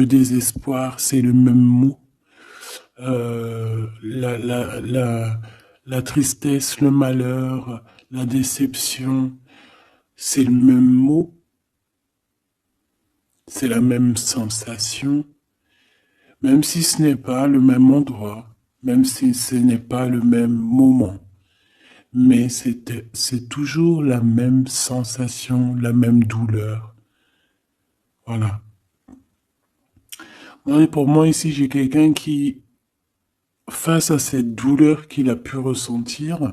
le désespoir, c'est le même mot. La tristesse, le malheur, la déception, c'est le même mot. C'est la même sensation, même si ce n'est pas le même endroit, même si ce n'est pas le même moment. Mais c'est toujours la même sensation, la même douleur. Voilà. Pour moi, ici, j'ai quelqu'un qui, face à cette douleur qu'il a pu ressentir,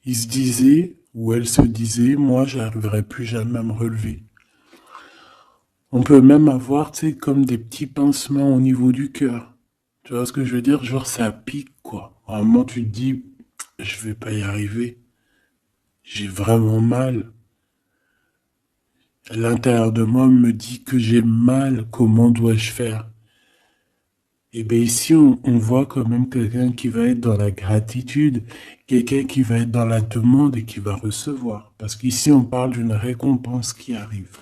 il se disait, ou elle se disait, moi, j'arriverai plus jamais à me relever. On peut même avoir, tu sais, comme des petits pincements au niveau du cœur. Tu vois ce que je veux dire? Genre, ça pique, quoi. À un moment, tu te dis, je vais pas y arriver. J'ai vraiment mal. L'intérieur de moi me dit que j'ai mal. Comment dois-je faire? Et bien ici, on voit quand même quelqu'un qui va être dans la gratitude, quelqu'un qui va être dans la demande et qui va recevoir. Parce qu'ici, on parle d'une récompense qui arrive.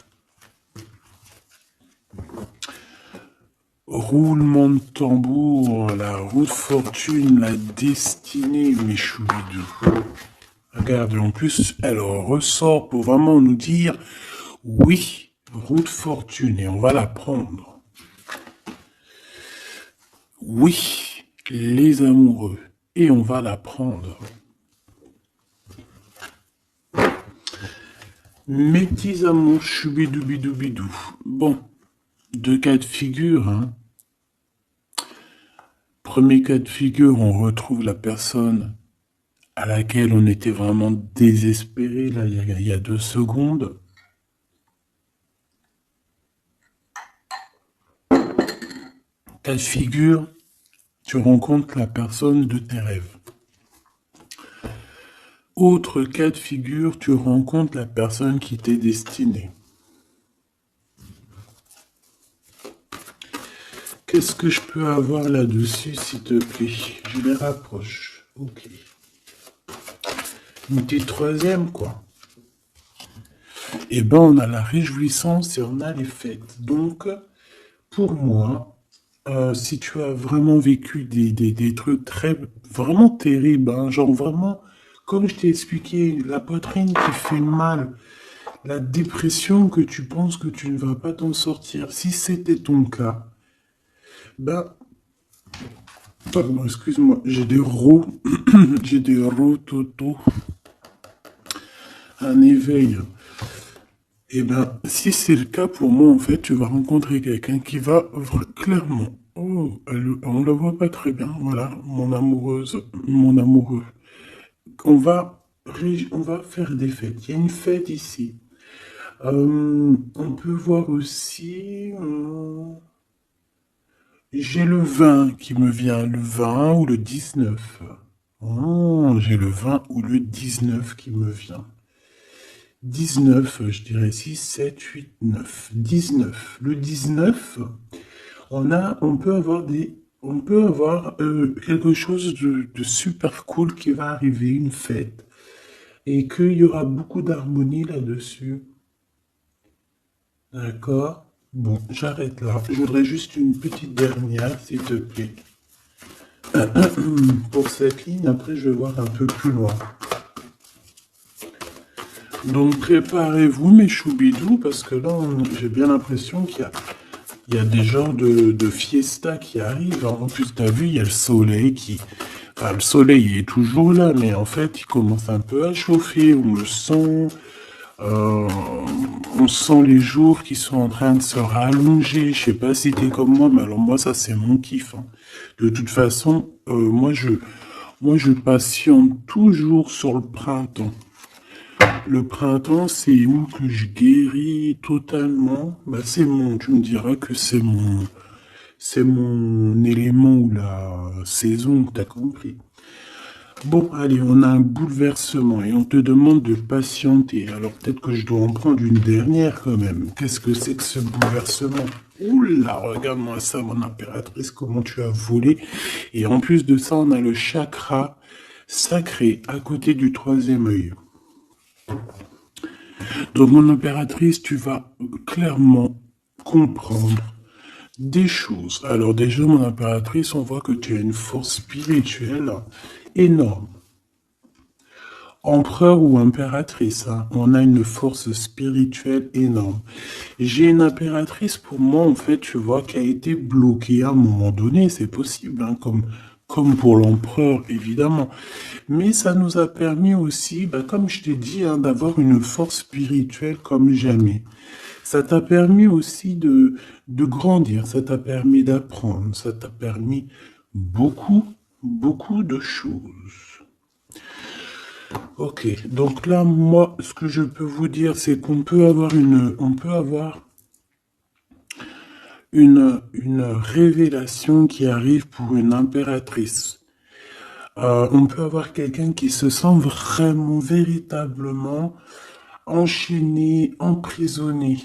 Roulement de tambour, la roue de fortune, la destinée, mes choubidous. Regarde, en plus, elle ressort pour vraiment nous dire, oui, roue de fortune, et on va la prendre. Oui, les amoureux, et on va la prendre. Mes petits amours, choubidoubidou. Bon, deux cas de figure, hein. Premier cas de figure, on retrouve la personne à laquelle on était vraiment désespéré, là, il y a 2 secondes. Cas de figure, tu rencontres la personne de tes rêves. Autre cas de figure, tu rencontres la personne qui t'est destinée. Qu'est-ce que je peux avoir là-dessus, s'il te plaît? Je les rapproche. Ok. Une petite troisième, quoi. Eh ben, on a la réjouissance et on a les fêtes. Donc, pour moi, si tu as vraiment vécu des trucs vraiment terribles, hein, genre vraiment, comme je t'ai expliqué, la poitrine qui fait mal, la dépression que tu penses que tu ne vas pas t'en sortir, si c'était ton cas, ben, pardon, excuse-moi, j'ai des j'ai des rototos, un éveil. Eh ben, si c'est le cas pour moi, en fait, tu vas rencontrer quelqu'un qui va clairement. Oh, on la voit pas très bien, voilà, mon amoureuse, mon amoureux. On va faire des fêtes. Il y a une fête ici. On peut voir aussi. J'ai le 20 qui me vient, le 20 ou le 19. Oh, j'ai le 20 ou le 19 qui me vient. 19, je dirais 6, 7, 8, 9. 19. Le 19, on peut avoir quelque chose de super cool qui va arriver, une fête. Et qu'il y aura beaucoup d'harmonie là-dessus. D'accord? Bon, j'arrête là. Je voudrais juste une petite dernière, s'il te plaît. Pour cette ligne, après, je vais voir un peu plus loin. Donc, préparez-vous, mes choubidous, parce que là, j'ai bien l'impression qu'il y a des genres de fiesta qui arrivent. En plus, t'as vu, il y a le soleil qui... Enfin, le soleil est toujours là, mais en fait, il commence un peu à chauffer. On le sent. On sent les jours qui sont en train de se rallonger. Je sais pas si t'es comme moi, mais alors moi, ça, c'est mon kiff, hein. De toute façon, moi, je patiente toujours sur le printemps. Le printemps, c'est où que je guéris totalement. Bah, tu me diras que c'est mon élément ou la saison, t'as compris. Bon, allez, on a un bouleversement et on te demande de patienter. Alors peut-être que je dois en prendre une dernière quand même. Qu'est-ce que c'est que ce bouleversement? Oula, regarde-moi ça, mon impératrice, comment tu as volé. Et en plus de ça, on a le chakra sacré à côté du 3e œil. Donc, mon impératrice, tu vas clairement comprendre des choses. Alors déjà, mon impératrice, on voit que tu as une force spirituelle énorme. Empereur ou impératrice, hein, on a une force spirituelle énorme. J'ai une impératrice pour moi, en fait, tu vois, qui a été bloquée à un moment donné, c'est possible, hein, comme pour l'empereur, évidemment. Mais ça nous a permis aussi, bah, comme je t'ai dit, hein, d'avoir une force spirituelle comme jamais. Ça t'a permis aussi de grandir, ça t'a permis d'apprendre, ça t'a permis beaucoup, beaucoup de choses. Ok, donc là, moi, ce que je peux vous dire, c'est qu'on peut avoir une révélation qui arrive pour une impératrice. On peut avoir quelqu'un qui se sent vraiment, véritablement enchaîné, emprisonné.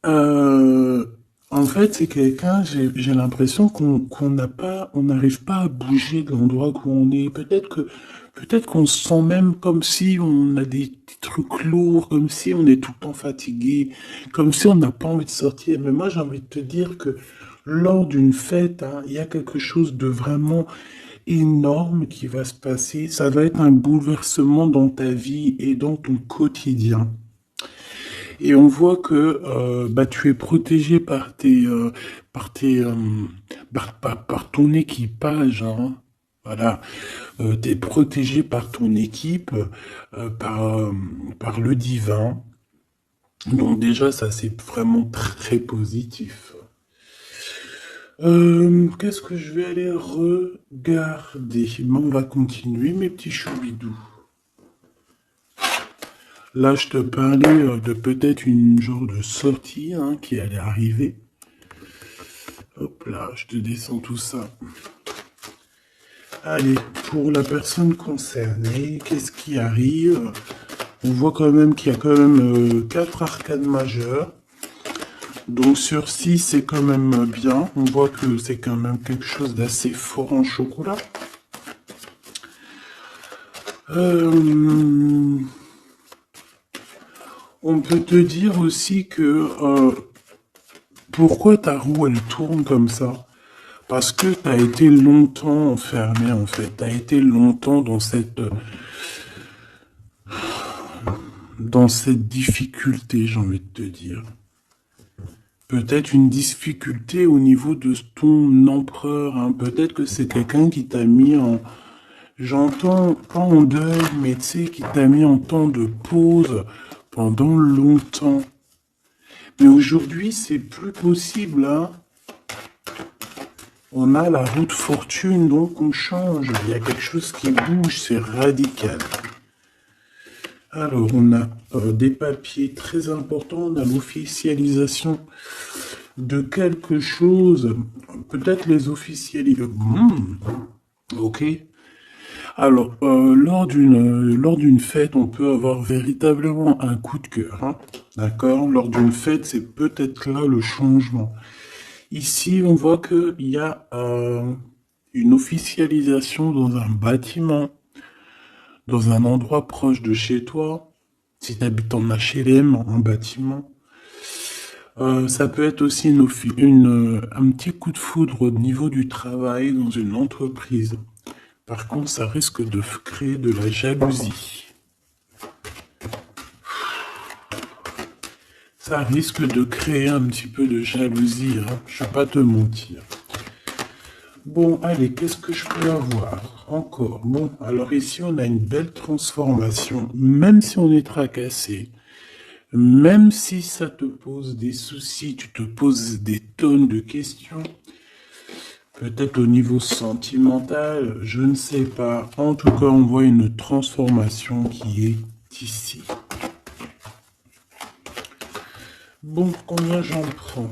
Euh, En fait, c'est quelqu'un, j'ai l'impression qu'on n'a pas, on n'arrive pas à bouger de l'endroit où on est. Peut-être qu'on se sent même comme si on a des petits trucs lourds, comme si on est tout le temps fatigué, comme si on n'a pas envie de sortir. Mais moi, j'ai envie de te dire que lors d'une fête, hein, il y a quelque chose de vraiment énorme qui va se passer. Ça va être un bouleversement dans ta vie et dans ton quotidien. Et on voit que bah, tu es protégé par par ton équipage, hein. Voilà, tu es protégé par ton équipe, par le divin. Donc déjà, ça c'est vraiment très positif. Qu'est-ce que je vais aller regarder? Bon, on va continuer, mes petits choubidous. Là, je te parlais de peut-être une genre de sortie hein, qui allait arriver. Hop là, je te descends tout ça. Allez, pour la personne concernée, qu'est-ce qui arrive? On voit quand même qu'il y a quand même 4 arcades majeures. Donc sur 6, c'est quand même bien. On voit que c'est quand même quelque chose d'assez fort en chocolat. On peut te dire aussi que pourquoi ta roue elle tourne comme ça? Parce que tu as été longtemps enfermé en fait. Tu as été longtemps dans cette difficulté, j'ai envie de te dire. Peut-être une difficulté au niveau de ton empereur. Hein. Peut-être que c'est quelqu'un qui t'a mis en... J'entends pas en deuil, mais tu sais, qui t'a mis en temps de pause pendant longtemps. Mais aujourd'hui, c'est plus possible, hein. On a la route fortune, donc on change. Il y a quelque chose qui bouge, c'est radical. Alors, on a des papiers très importants. On a l'officialisation de quelque chose. Peut-être les officialiser. Ok. Alors, lors d'une fête, on peut avoir véritablement un coup de cœur. Hein. D'accord? Lors d'une fête, c'est peut-être là le changement. Ici, on voit qu'il y a une officialisation dans un bâtiment, dans un endroit proche de chez toi. Si tu habites en HLM, un bâtiment. Ça peut être aussi un petit coup de foudre au niveau du travail dans une entreprise. Par contre, ça risque de créer de la jalousie. Ça risque de créer un petit peu de jalousie, hein. Je ne vais pas te mentir. Bon, allez, qu'est-ce que je peux avoir encore? Bon, alors ici, on a une belle transformation. Même si on est tracassé, même si ça te pose des soucis, tu te poses des tonnes de questions, peut-être au niveau sentimental, je ne sais pas. En tout cas, on voit une transformation qui est ici. Bon, combien j'en prends?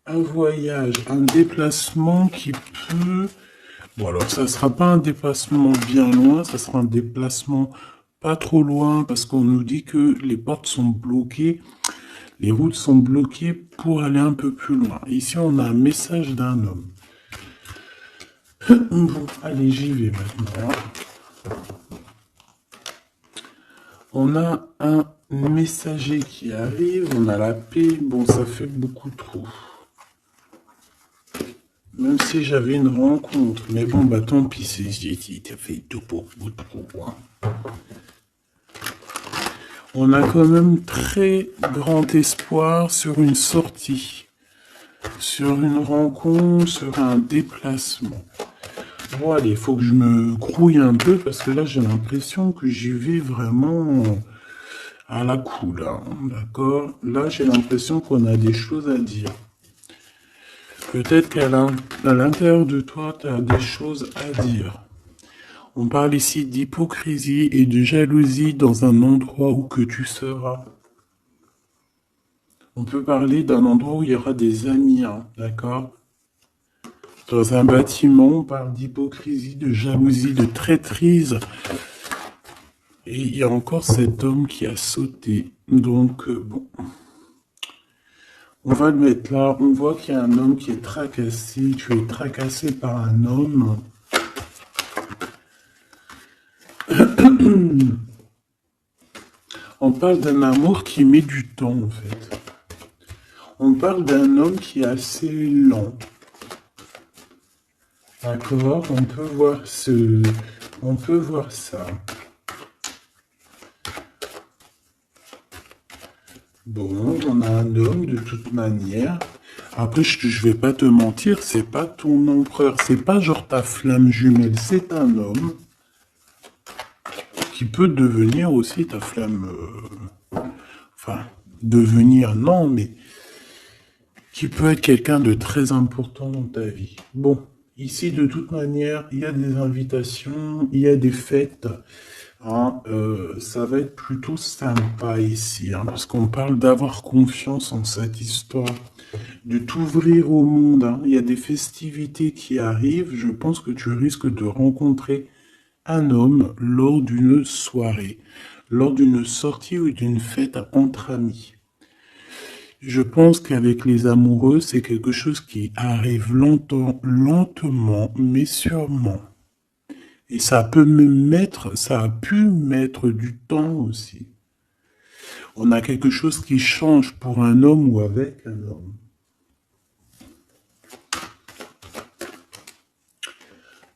Un voyage, un déplacement qui peut... Bon, alors ça ne sera pas un déplacement bien loin, ça sera un déplacement pas trop loin parce qu'on nous dit que les portes sont bloquées, les routes sont bloquées pour aller un peu plus loin. Ici, on a un message d'un homme. Bon, allez, j'y vais maintenant. On a un messager qui arrive, on a la paix. Bon, ça fait beaucoup trop. Même si j'avais une rencontre. Mais bon, bah tant pis, t'as fait tout pour beaucoup trop. Hein. On a quand même très grand espoir sur une sortie, sur une rencontre, sur un déplacement. Bon, allez, il faut que je me grouille un peu parce que là, j'ai l'impression que j'y vais vraiment à la cool. Hein, d'accord? Là, j'ai l'impression qu'on a des choses à dire. Peut-être qu'à l'intérieur de toi, tu as des choses à dire. On parle ici d'hypocrisie et de jalousie dans un endroit où que tu seras. On peut parler d'un endroit où il y aura des amis, hein, d'accord? Dans un bâtiment, on parle d'hypocrisie, de jalousie, de traîtrise. Et il y a encore cet homme qui a sauté. Donc, bon. On va le mettre là. On voit qu'il y a un homme qui est tracassé. Tu es tracassé par un homme. On parle d'un amour qui met du temps, en fait. On parle d'un homme qui est assez lent. D'accord? On peut voir ça. Bon, on a un homme de toute manière. Après, je vais pas te mentir, c'est pas ton empereur, c'est pas genre ta flamme jumelle, c'est un homme qui peut devenir aussi ta flamme. Enfin, devenir, non, mais qui peut être quelqu'un de très important dans ta vie. Bon, ici, de toute manière, il y a des invitations, il y a des fêtes. Hein, ça va être plutôt sympa ici, hein, parce qu'on parle d'avoir confiance en cette histoire, de t'ouvrir au monde. Hein. Il y a des festivités qui arrivent. Je pense que tu risques de rencontrer un homme lors d'une soirée, lors d'une sortie ou d'une fête entre amis. Je pense qu'avec les amoureux, c'est quelque chose qui arrive lentement, mais sûrement. Et ça a pu mettre du temps aussi. On a quelque chose qui change pour un homme ou avec un homme.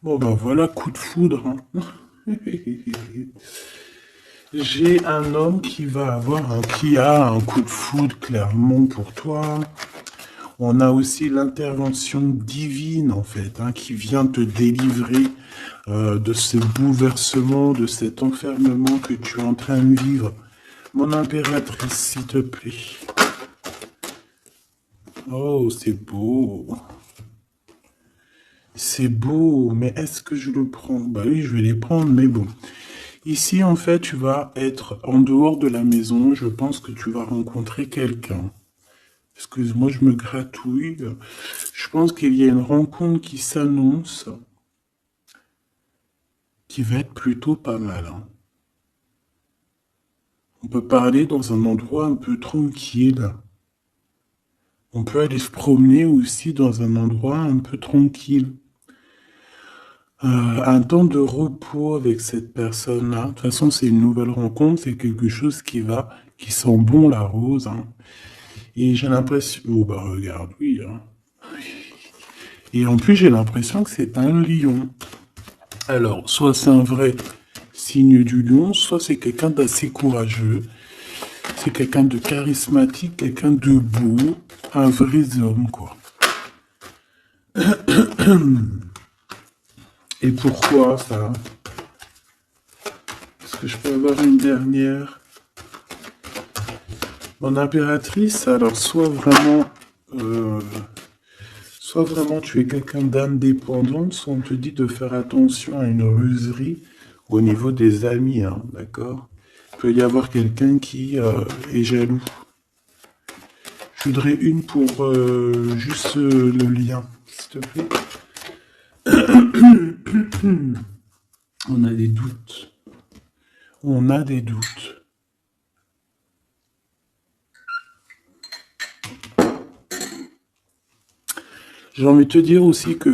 Bon ben voilà, coup de foudre. Hein. J'ai un homme qui a un coup de foudre clairement pour toi. On a aussi l'intervention divine en fait, hein, qui vient te délivrer de ce bouleversement, de cet enfermement que tu es en train de vivre. Mon impératrice, s'il te plaît. Oh, c'est beau. C'est beau, mais est-ce que je le prends? Bah oui, je vais les prendre, mais bon. Ici, en fait, tu vas être en dehors de la maison. Je pense que tu vas rencontrer quelqu'un. Excuse-moi, je me gratouille. Je pense qu'il y a une rencontre qui s'annonce, qui va être plutôt pas mal. Hein. On peut parler dans un endroit un peu tranquille. On peut aller se promener aussi dans un endroit un peu tranquille. Un temps de repos avec cette personne-là. De toute façon, c'est une nouvelle rencontre, c'est quelque chose qui sent bon la rose. Hein. Et j'ai l'impression, oh bah regarde, oui. Hein. Et en plus, j'ai l'impression que c'est un lion. Alors, soit c'est un vrai signe du lion, soit c'est quelqu'un d'assez courageux. C'est quelqu'un de charismatique, quelqu'un de beau, un vrai homme, quoi. Et pourquoi ça? Est-ce que je peux avoir une dernière? Mon impératrice, alors soit vraiment tu es quelqu'un d'indépendant, soit on te dit de faire attention à une ruserie au niveau des amis, hein, d'accord? Il peut y avoir quelqu'un qui est jaloux. Je voudrais une pour juste le lien, s'il te plaît. On a des doutes. On a des doutes. J'ai envie de te dire aussi que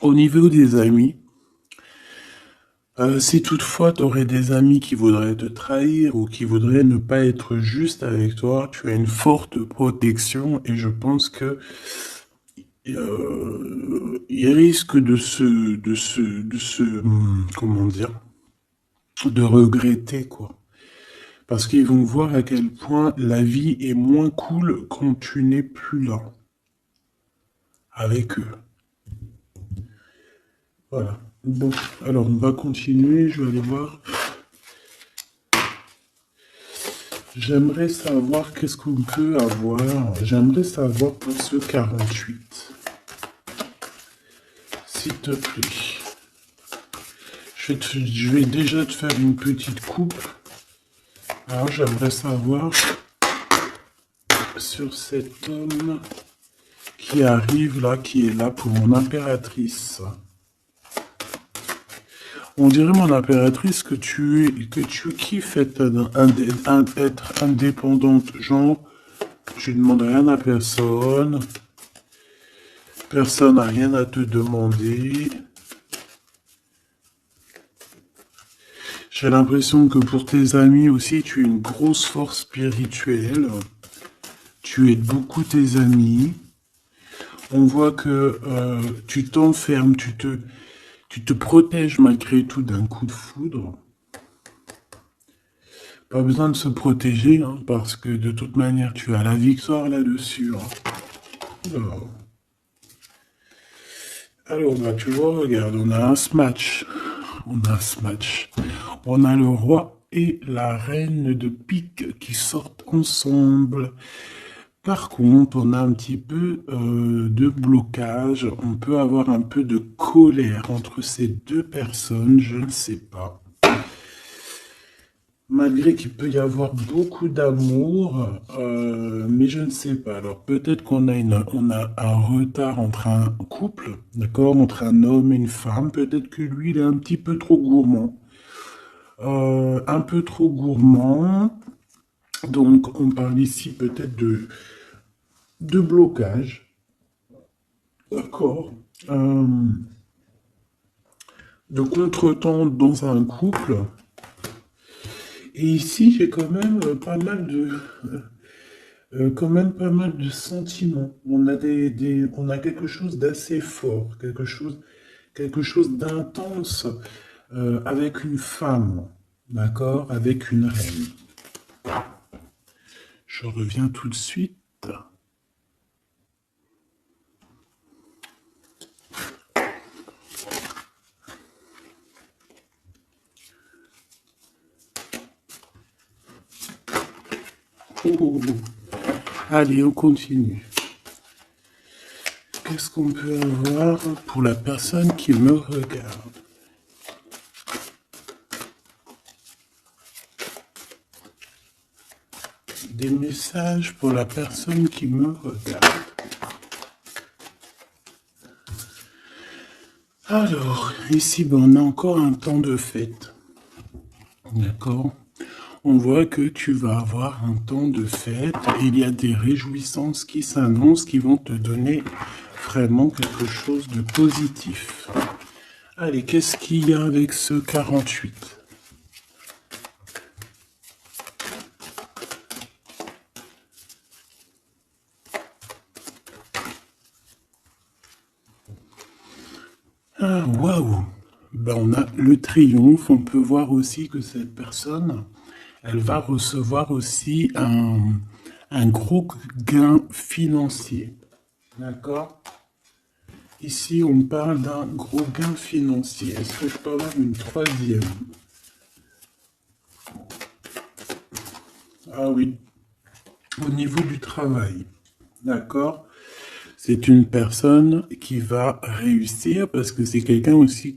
au niveau des amis, Si toutefois tu aurais des amis qui voudraient te trahir ou qui voudraient ne pas être juste avec toi, tu as une forte protection et je pense que ils risquent comment dire, de regretter, quoi. Parce qu'ils vont voir à quel point la vie est moins cool quand tu n'es plus là, avec eux. Voilà. Bon, alors on va continuer, je vais aller voir. J'aimerais savoir qu'est-ce qu'on peut avoir. J'aimerais savoir pour ce 48. S'il te plaît. Je vais déjà te faire une petite coupe. Alors j'aimerais savoir sur cet homme qui arrive là, qui est là pour mon impératrice. On dirait, mon impératrice, que tu kiffes être indépendante. Genre, je ne demande rien à personne. Personne n'a rien à te demander. J'ai l'impression que pour tes amis aussi, tu es une grosse force spirituelle. Tu aides beaucoup tes amis. On voit que tu t'enfermes, tu te protèges malgré tout d'un coup de foudre. Pas besoin de se protéger, hein, parce que de toute manière, tu as la victoire là-dessus. Hein. Alors, bah, tu vois, regarde, on a un smash. On a un smash. On a le roi et la reine de pique qui sortent ensemble. Par contre, on a un petit peu de blocage. On peut avoir un peu de colère entre ces deux personnes, je ne sais pas. Malgré qu'il peut y avoir beaucoup d'amour, mais je ne sais pas. Alors peut-être qu'on a, on a un retard entre un couple, d'accord, entre un homme et une femme. Peut-être que lui, il est un petit peu trop gourmand. Un peu trop gourmand. Donc on parle ici peut-être de blocage. D'accord. De contretemps dans un couple. Et ici, j'ai quand même pas mal pas mal de sentiments. On a on a quelque chose d'assez fort, quelque chose d'intense avec une femme, d'accord, avec une reine. Je reviens tout de suite. Oh. Allez, on continue. Qu'est-ce qu'on peut avoir pour la personne qui me regarde? Des messages pour la personne qui me regarde. Alors, ici, ben, on a encore un temps de fête. D'accord? On voit que tu vas avoir un temps de fête et il y a des réjouissances qui s'annoncent qui vont te donner vraiment quelque chose de positif. Allez, qu'est-ce qu'il y a avec ce 48? Ah, waouh! Ben, on a le triomphe. On peut voir aussi que cette personne, elle va recevoir aussi un gros gain financier. D'accord? Ici, on parle d'un gros gain financier. Est-ce que je peux avoir une troisième? Ah oui, au niveau du travail. D'accord? C'est une personne qui va réussir parce que c'est quelqu'un aussi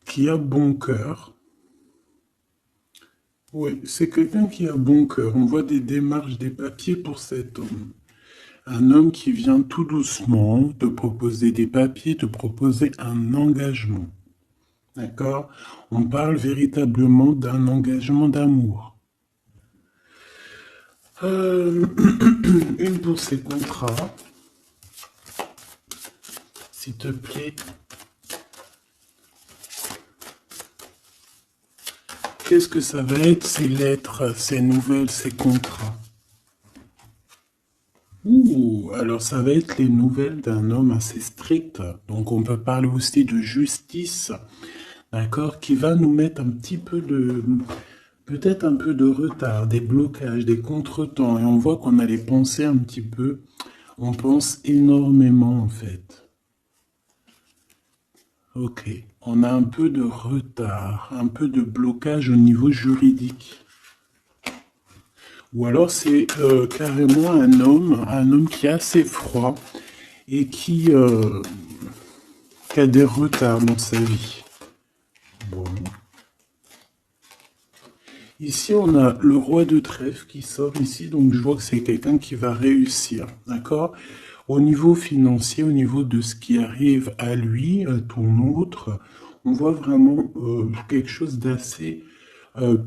qui a bon cœur. Oui, c'est quelqu'un qui a bon cœur. On voit des démarches, des papiers pour cet homme. Un homme qui vient tout doucement te proposer des papiers, te proposer un engagement. D'accord? On parle véritablement d'un engagement d'amour. Une pour ses contrats. S'il te plaît. qu'est-ce que ça va être, ces lettres, ces nouvelles, ces contrats? Ouh, alors ça va être les nouvelles d'un homme assez strict. Donc on peut parler aussi de justice, d'accord, qui va nous mettre un petit peu de, peut-être un peu de retard, des blocages, des contretemps. Et on voit qu'on a les pensées un petit peu, on pense énormément en fait. Ok, on a un peu de retard, un peu de blocage au niveau juridique. Ou alors c'est carrément un homme qui est assez froid et qui a des retards dans sa vie. Bon. Ici, on a le roi de trèfle qui sort ici, donc je vois que c'est quelqu'un qui va réussir, d'accord? Au niveau financier, au niveau de ce qui arrive à lui, à ton autre, on voit vraiment quelque chose d'assez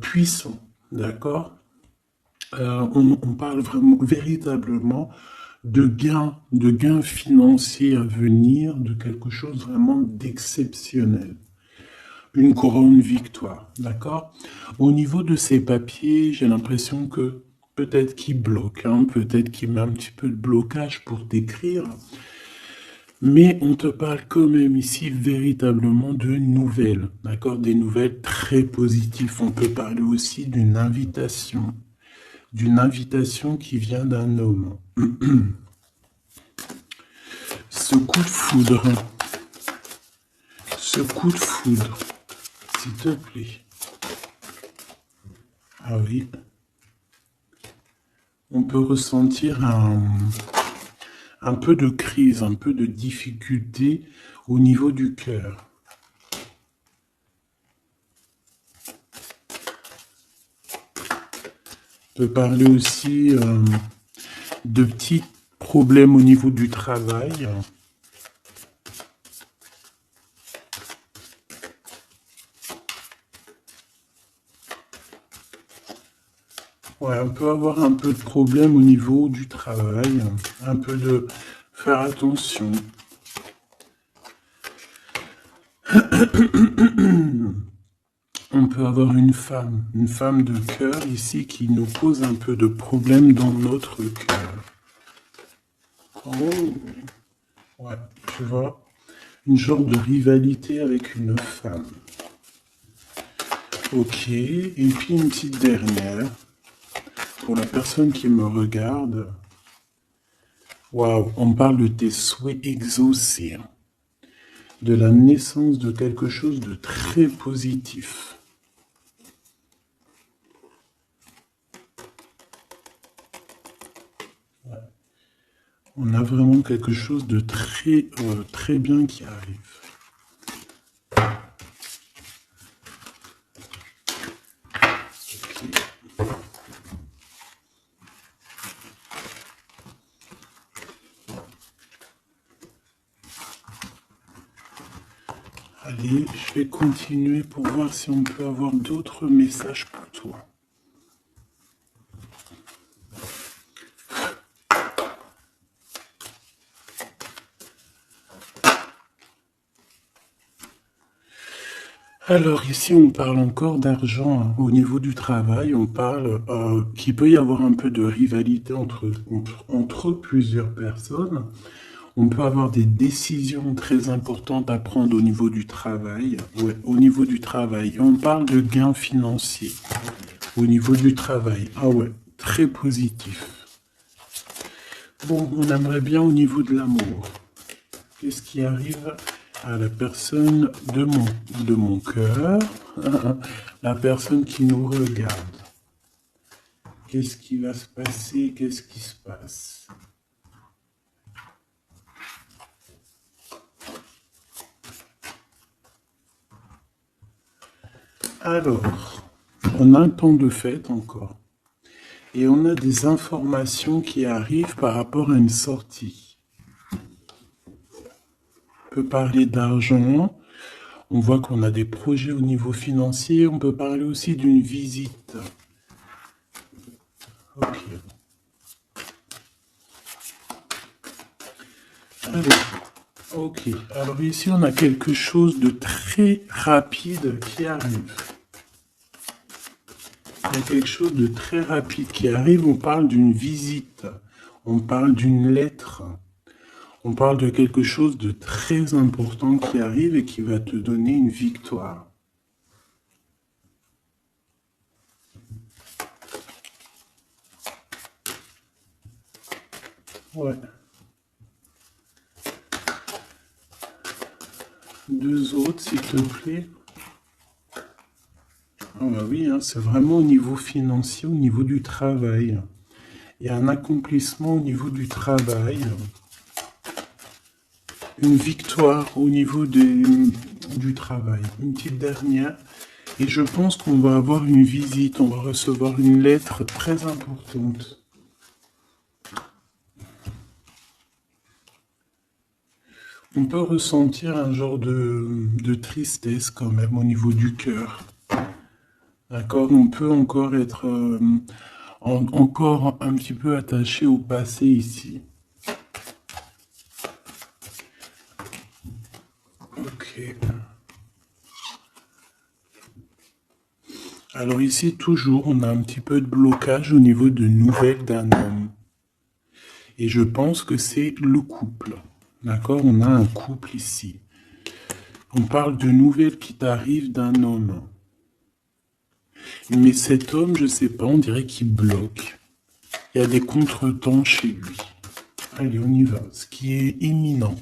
puissant, d'accord? On parle vraiment, véritablement de gains financiers à venir, de quelque chose vraiment d'exceptionnel. Une grande victoire, d'accord? Au niveau de ces papiers, j'ai l'impression que peut-être qu'il bloque, hein, peut-être qu'il met un petit peu de blocage pour t'écrire, mais on te parle quand même ici véritablement de nouvelles, d'accord? Des nouvelles très positives. On peut parler aussi d'une invitation qui vient d'un homme. Ce coup de foudre, ce coup de foudre, s'il te plaît. Ah oui. On peut ressentir un peu de crise, un peu de difficulté au niveau du cœur. On peut parler aussi de petits problèmes au niveau du travail. Ouais, on peut avoir un peu de problème au niveau du travail, un peu de faire attention. On peut avoir une femme de cœur ici qui nous pose un peu de problème dans notre cœur. Oh, ouais, tu vois, une genre de rivalité avec une femme. Ok, et puis une petite dernière. Pour la personne qui me regarde, waouh, on parle de tes souhaits exaucés, hein, de la naissance de quelque chose de très positif. Ouais. On a vraiment quelque chose de très bien qui arrive. Allez, je vais continuer pour voir si on peut avoir d'autres messages pour toi. Alors ici, on parle encore d'argent, hein. Au niveau du travail, on parle qu'il peut y avoir un peu de rivalité entre plusieurs personnes. On peut avoir des décisions très importantes à prendre au niveau du travail. Ouais, au niveau du travail. Et on parle de gains financiers au niveau du travail. Ah ouais, très positif. Bon, on aimerait bien au niveau de l'amour. Qu'est-ce qui arrive à la personne de mon cœur, la personne qui nous regarde? Qu'est-ce qui va se passer? Qu'est-ce qui se passe? Alors, on a un temps de fête encore. Et on a des informations qui arrivent par rapport à une sortie. On peut parler d'argent. On voit qu'on a des projets au niveau financier. On peut parler aussi d'une visite. Ok. Allez. Ok. Alors ici, on a quelque chose de très rapide qui arrive. Il y a quelque chose de très rapide qui arrive. On parle d'une visite. On parle d'une lettre. On parle de quelque chose de très important qui arrive et qui va te donner une victoire. Ouais. Deux autres, s'il te plaît. Ah bah oui, hein, c'est vraiment au niveau financier, au niveau du travail. Il y a un accomplissement au niveau du travail. Une victoire au niveau du travail. Une petite dernière. Et je pense qu'on va avoir une visite, on va recevoir une lettre très importante. On peut ressentir un genre de tristesse quand même au niveau du cœur. D'accord? On peut encore être encore un petit peu attaché au passé ici. Ok. Alors ici, toujours, on a un petit peu de blocage au niveau de nouvelles d'un homme. Et je pense que c'est le couple. D'accord? On a un couple ici. On parle de nouvelles qui t'arrivent d'un homme. Mais cet homme, je sais pas, on dirait qu'il bloque. Il y a des contretemps chez lui. Allez, on y va. Ce qui est imminent.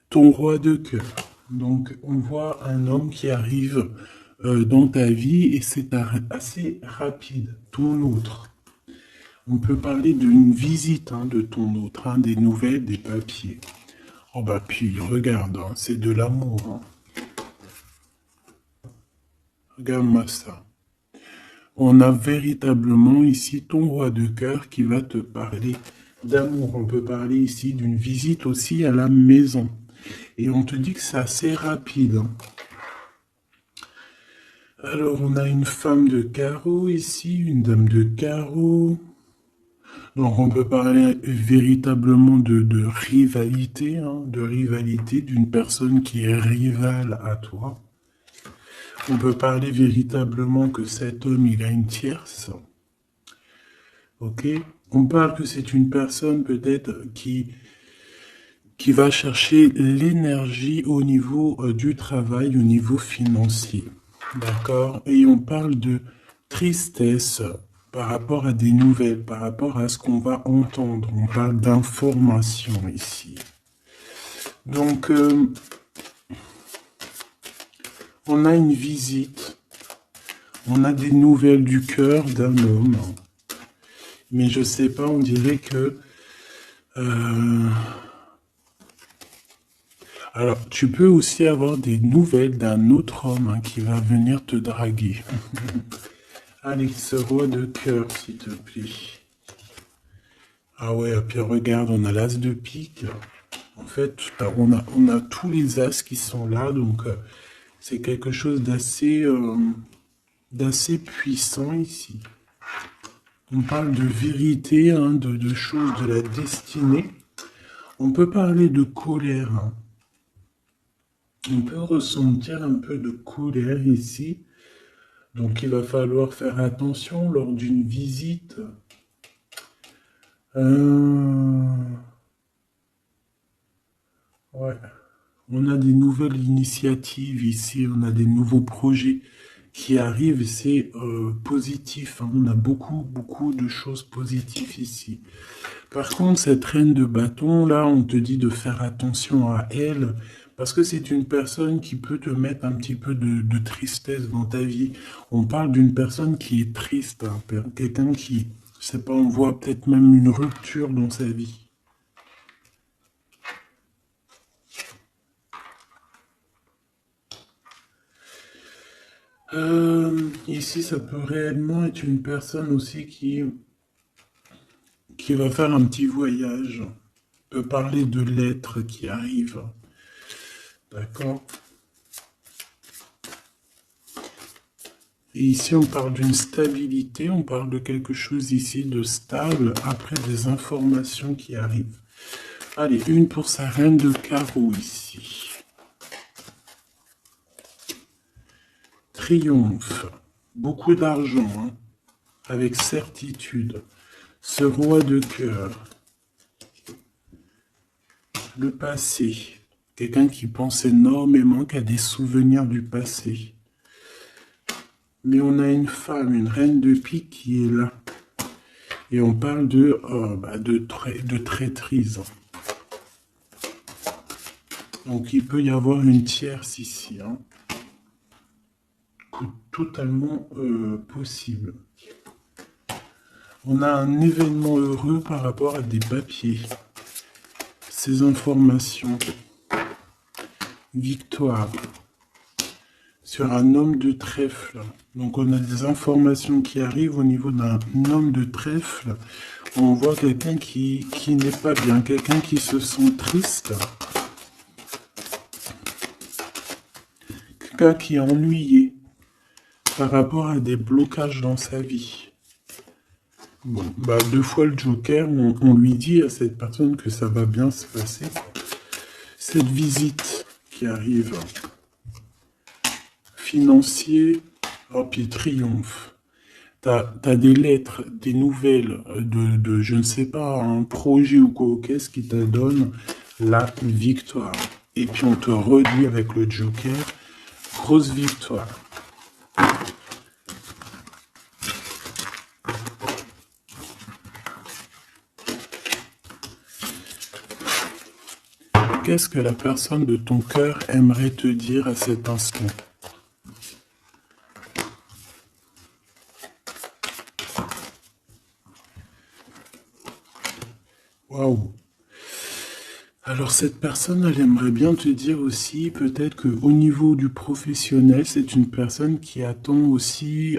Ton roi de cœur. Donc, on voit un homme qui arrive dans ta vie et c'est assez rapide. Ton autre. On peut parler d'une visite de ton autre, des nouvelles, des papiers. Oh bah puis, regarde, c'est de l'amour. Regarde-moi ça. On a véritablement ici ton roi de cœur qui va te parler d'amour. On peut parler ici d'une visite aussi à la maison. Et on te dit que c'est assez rapide. Alors, on a une femme de carreau ici, une dame de carreau. Donc, on peut parler véritablement de rivalité, d'une personne qui est rivale à toi. On peut parler véritablement que cet homme, il a une tierce. Ok? On parle que c'est une personne peut-être qui va chercher l'énergie au niveau du travail, au niveau financier. D'accord? Et on parle de tristesse par rapport à des nouvelles, par rapport à ce qu'on va entendre. On parle d'information ici. Donc, on a une visite. On a des nouvelles du cœur d'un homme. Mais je sais pas, on dirait que... Alors, tu peux aussi avoir des nouvelles d'un autre homme qui va venir te draguer. Allez, ce roi de cœur, s'il te plaît. Ah ouais, puis regarde, on a l'as de pique. En fait, on a tous les as qui sont là, donc c'est quelque chose d'assez puissant ici. On parle de vérité, de choses de la destinée. On peut parler de colère. On peut ressentir un peu de colère ici. Donc il va falloir faire attention lors d'une visite. Ouais. On a des nouvelles initiatives ici, on a des nouveaux projets qui arrivent, c'est positif. On a beaucoup de choses positives ici. Par contre, cette reine de bâton, là, on te dit de faire attention à elle, parce que c'est une personne qui peut te mettre un petit peu de tristesse dans ta vie. On parle d'une personne qui est triste, quelqu'un qui, je sais pas, on voit peut-être même une rupture dans sa vie. Ici, ça peut réellement être une personne aussi qui va faire un petit voyage. On peut parler de lettres qui arrivent. D'accord? Et ici, on parle d'une stabilité, on parle de quelque chose ici de stable après des informations qui arrivent. Allez, une pour sa reine de carreau ici. Triomphe. beaucoup d'argent, hein, avec certitude. Ce roi de cœur, le passé, quelqu'un qui pense énormément, qui a des souvenirs du passé. Mais on a une femme, une reine de pique qui est là. Et on parle de traîtrise. Donc il peut y avoir une tierce ici, hein, totalement possible. On a un événement heureux par rapport à des papiers. Ces informations. Victoire. Sur un homme de trèfle. Donc on a des informations qui arrivent au niveau d'un homme de trèfle. On voit quelqu'un qui n'est pas bien, quelqu'un qui se sent triste. Quelqu'un qui est ennuyé par rapport à des blocages dans sa vie. Bon, bah 2 fois le Joker, on lui dit à cette personne que ça va bien se passer. Cette visite qui arrive, financier, oh puis triomphe. T'as des lettres, des nouvelles de je ne sais pas, un projet ou quoi, qu'est-ce qui te donne la victoire. Et puis on te redit avec le Joker, grosse victoire. Qu'est-ce que la personne de ton cœur aimerait te dire à cet instant? Waouh! Alors cette personne, elle aimerait bien te dire aussi peut-être qu'au niveau du professionnel, c'est une personne qui attend aussi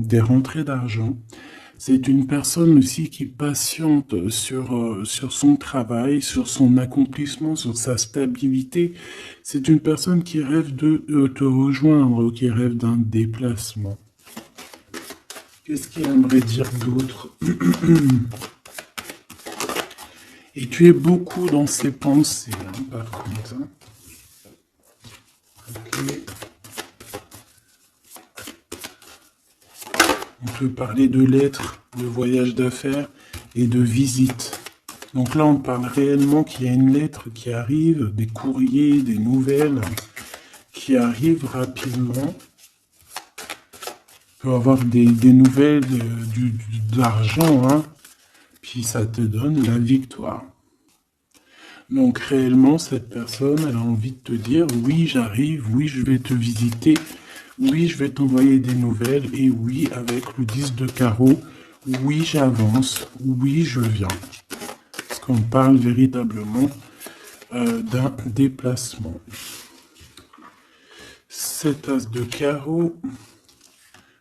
des rentrées d'argent. C'est une personne aussi qui patiente sur son travail, sur son accomplissement, sur sa stabilité. C'est une personne qui rêve de te rejoindre, qui rêve d'un déplacement. Qu'est-ce qu'il aimerait dire d'autre? Et tu es beaucoup dans ses pensées, hein, par contre. Hein. Okay. On peut parler de lettres, de voyage d'affaires et de visites. Donc là, on parle réellement qu'il y a une lettre qui arrive, des courriers, des nouvelles qui arrivent rapidement. Tu peux avoir des nouvelles, de l'argent, hein, puis ça te donne la victoire. Donc réellement, cette personne, elle a envie de te dire, oui, j'arrive, oui, je vais te visiter, oui, je vais t'envoyer des nouvelles, et oui, avec le 10 de carreau, oui, j'avance, oui, je viens. Parce qu'on parle véritablement d'un déplacement. Cet as de carreau,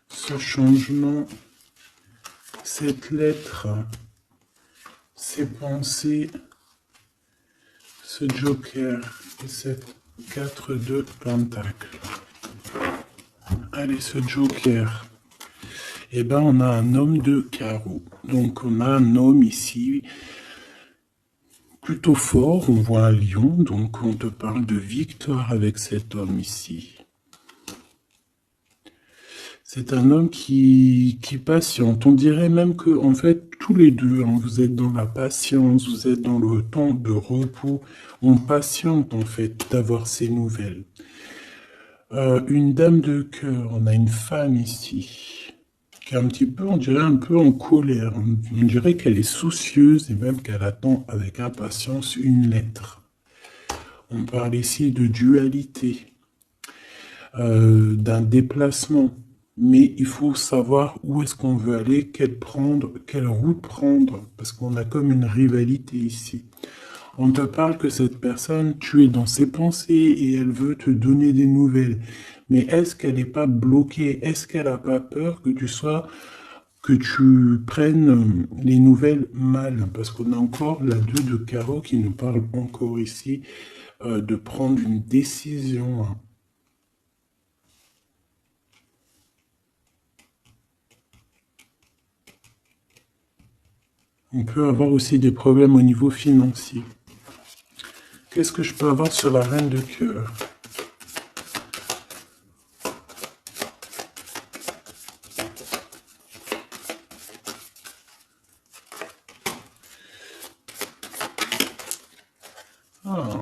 ce changement, cette lettre, ces pensées, ce joker et cette 4 de pentacle. Allez, ce joker. Eh ben, on a un homme de carreau. Donc, on a un homme ici plutôt fort. On voit un lion. Donc, on te parle de victoire avec cet homme ici. C'est un homme qui patiente. On dirait même que, en fait, tous les deux, hein, vous êtes dans la patience, vous êtes dans le temps de repos. On patiente, en fait, d'avoir ces nouvelles. Une dame de cœur, on a une femme ici, qui est un petit peu, on dirait un peu en colère. On dirait qu'elle est soucieuse et même qu'elle attend avec impatience une lettre. On parle ici de dualité, d'un déplacement. Mais il faut savoir où est-ce qu'on veut aller, quelle route prendre, parce qu'on a comme une rivalité ici. On te parle que cette personne, tu es dans ses pensées et elle veut te donner des nouvelles. Mais est-ce qu'elle n'est pas bloquée? Est-ce qu'elle n'a pas peur que tu prennes les nouvelles mal? Parce qu'on a encore la 2 de carreau qui nous parle encore ici de prendre une décision. On peut avoir aussi des problèmes au niveau financier. Qu'est-ce que je peux avoir sur la reine de cœur? Ah.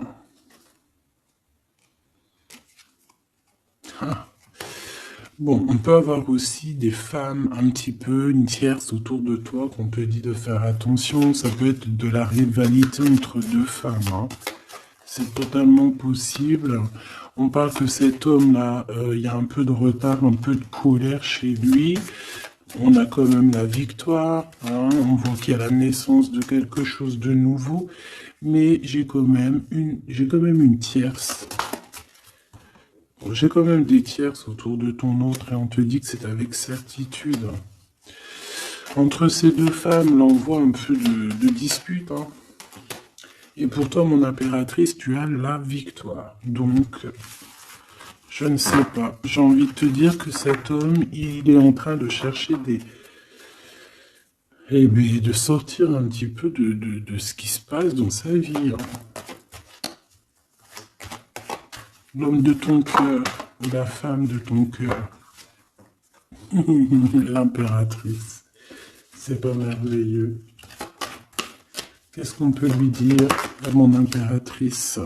Ah. Bon, on peut avoir aussi des femmes un petit peu, une tierce autour de toi qu'on te dit de faire attention. Ça peut être de la rivalité entre deux femmes, hein. C'est totalement possible. On parle que cet homme-là, il y a un peu de retard, un peu de colère chez lui. On a quand même la victoire, hein. On voit qu'il y a la naissance de quelque chose de nouveau. Mais j'ai quand même une tierce. J'ai quand même des tierces autour de ton autre et on te dit que c'est avec certitude. Entre ces deux femmes, là, on voit un peu de dispute, hein. Et pour toi, mon impératrice, tu as la victoire. Donc, je ne sais pas. J'ai envie de te dire que cet homme, il est en train de chercher des... Eh bien, de sortir un petit peu de ce qui se passe dans sa vie, hein. L'homme de ton cœur, ou la femme de ton cœur. L'impératrice. C'est pas merveilleux. Qu'est-ce qu'on peut lui dire à mon impératrice?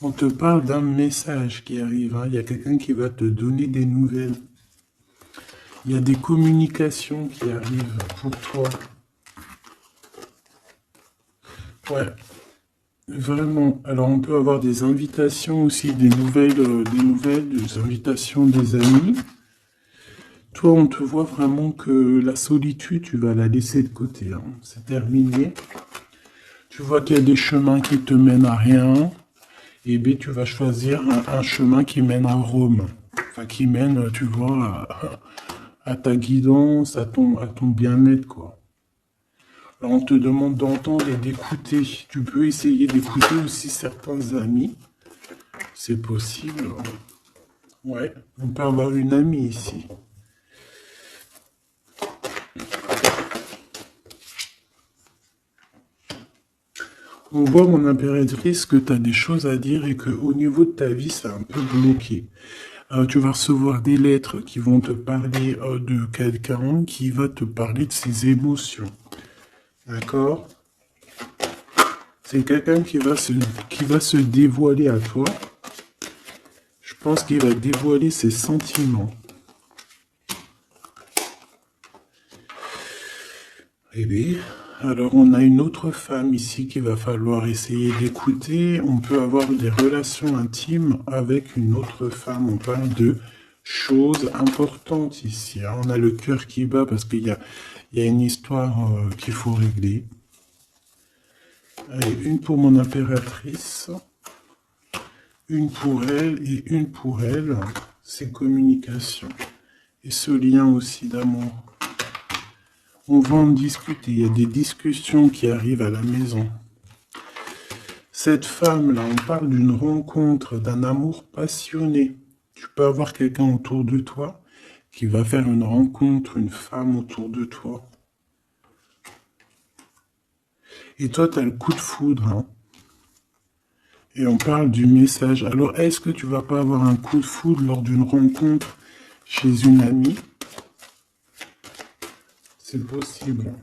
On te parle d'un message qui arrive, hein. Il y a quelqu'un qui va te donner des nouvelles. Il y a des communications qui arrivent pour toi. Ouais, vraiment. Alors on peut avoir des invitations aussi, des nouvelles, des invitations des amis. Toi, on te voit vraiment que la solitude, tu vas la laisser de côté, hein. C'est terminé. Tu vois qu'il y a des chemins qui te mènent à rien. Et bien, tu vas choisir un chemin qui mène à Rome. Enfin, qui mène, tu vois, à ta guidance, à ton bien-être, quoi. Alors, on te demande d'entendre et d'écouter. Tu peux essayer d'écouter aussi certains amis. C'est possible. Ouais, on peut avoir une amie ici. On voit, mon impératrice, que tu as des choses à dire et qu'au niveau de ta vie, c'est un peu bloqué. Tu vas recevoir des lettres qui vont te parler de quelqu'un qui va te parler de ses émotions. D'accord? C'est quelqu'un qui va se dévoiler à toi. Je pense qu'il va dévoiler ses sentiments. Eh bien, alors on a une autre femme ici qu'il va falloir essayer d'écouter. On peut avoir des relations intimes avec une autre femme. On parle de choses importantes ici, hein. On a le cœur qui bat parce qu'il y a une histoire qu'il faut régler. Allez, une pour mon impératrice, une pour elle et une pour elle. C'est communication. Et ce lien aussi d'amour. On va en discuter, il y a des discussions qui arrivent à la maison. Cette femme-là, on parle d'une rencontre, d'un amour passionné. Tu peux avoir quelqu'un autour de toi qui va faire une rencontre, une femme autour de toi. Et toi, tu as le coup de foudre, hein. Et on parle du message. Alors, est-ce que tu vas pas avoir un coup de foudre lors d'une rencontre chez une amie? C'est possible.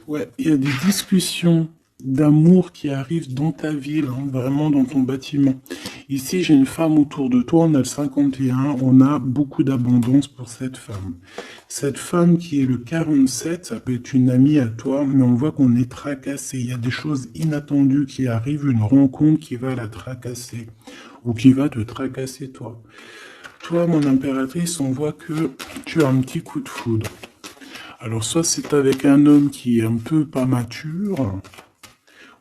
Ouais, il y a des discussions d'amour qui arrivent dans ta ville, hein, vraiment dans ton bâtiment. Ici, j'ai une femme autour de toi, on a le 51, on a beaucoup d'abondance pour cette femme. Cette femme qui est le 47, ça peut être une amie à toi, mais on voit qu'on est tracassé. Il y a des choses inattendues qui arrivent, une rencontre qui va la tracasser, ou qui va te tracasser toi. Toi, mon impératrice, on voit que tu as un petit coup de foudre. Alors, soit c'est avec un homme qui est un peu pas mature,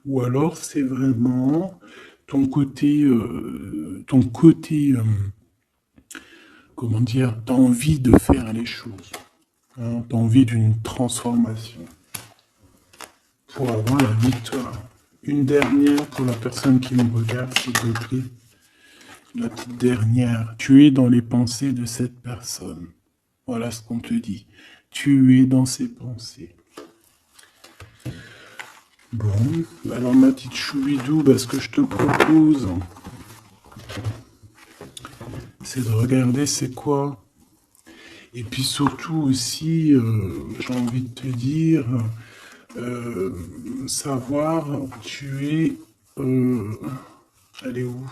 ou alors c'est vraiment ton côté, comment dire, t'as envie de faire les choses, hein, t'as envie d'une transformation pour avoir la victoire. Une dernière pour la personne qui me regarde, s'il te plaît. La petite dernière. Tu es dans les pensées de cette personne. Voilà ce qu'on te dit. Tu es dans ses pensées. Bon, alors ma petite choubidou, ce que je te propose, c'est de regarder c'est quoi. Et puis surtout aussi, j'ai envie de te dire, savoir, tu es... elle est où?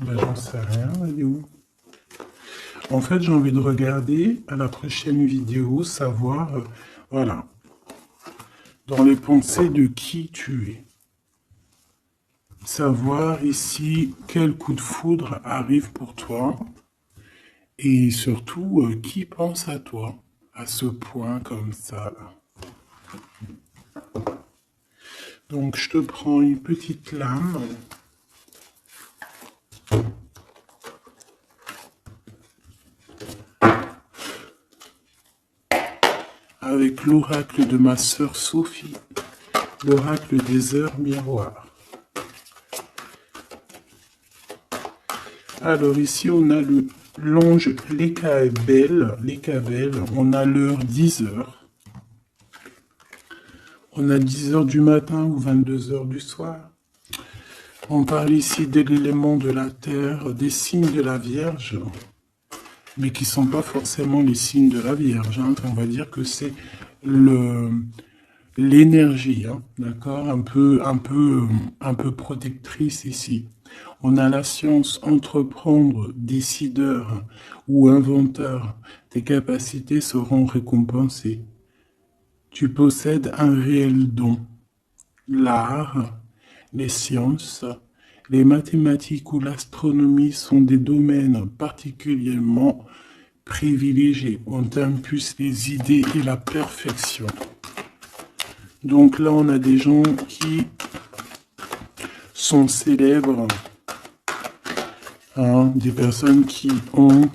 Ben, j'en sais rien, elle est où? En fait, j'ai envie de regarder à la prochaine vidéo, savoir, voilà, dans les pensées de qui tu es. Savoir ici quel coup de foudre arrive pour toi et surtout qui pense à toi à ce point comme ça. Donc je te prends une petite lame. Avec l'oracle de ma sœur Sophie, l'oracle des heures miroirs. Alors ici, on a l'ange Lécaël, on a l'heure 10 heures. On a 10 heures du matin ou 22 heures du soir. On parle ici de l'élément de la terre, des signes de la Vierge, mais qui ne sont pas forcément les signes de la Vierge. Hein. On va dire que c'est l'énergie, hein, d'accord, un peu protectrice ici. On a la science, entreprendre, décideur ou inventeur. Tes capacités seront récompensées. Tu possèdes un réel don. L'art, les sciences, les mathématiques ou l'astronomie sont des domaines particulièrement privilégiés. On t'impulse les idées et la perfection. Donc là, on a des gens qui sont célèbres, hein, des personnes qui ont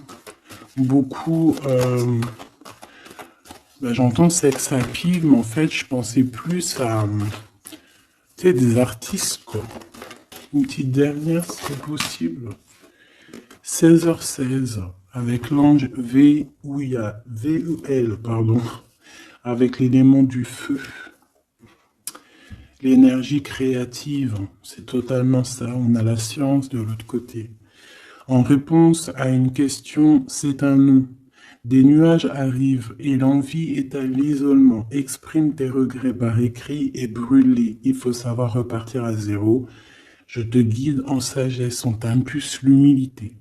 beaucoup... j'entends sex appeal, mais en fait, je pensais plus à des artistes, quoi. Une petite dernière, si c'est possible. 16h16, avec l'ange VUL, pardon, avec l'élément du feu. L'énergie créative, c'est totalement ça. On a la science de l'autre côté. En réponse à une question, c'est un non. Des nuages arrivent et l'envie est à l'isolement. Exprime tes regrets par écrit et brûle-les. Il faut savoir repartir à zéro. Je te guide en sagesse, on t'impulse l'humilité.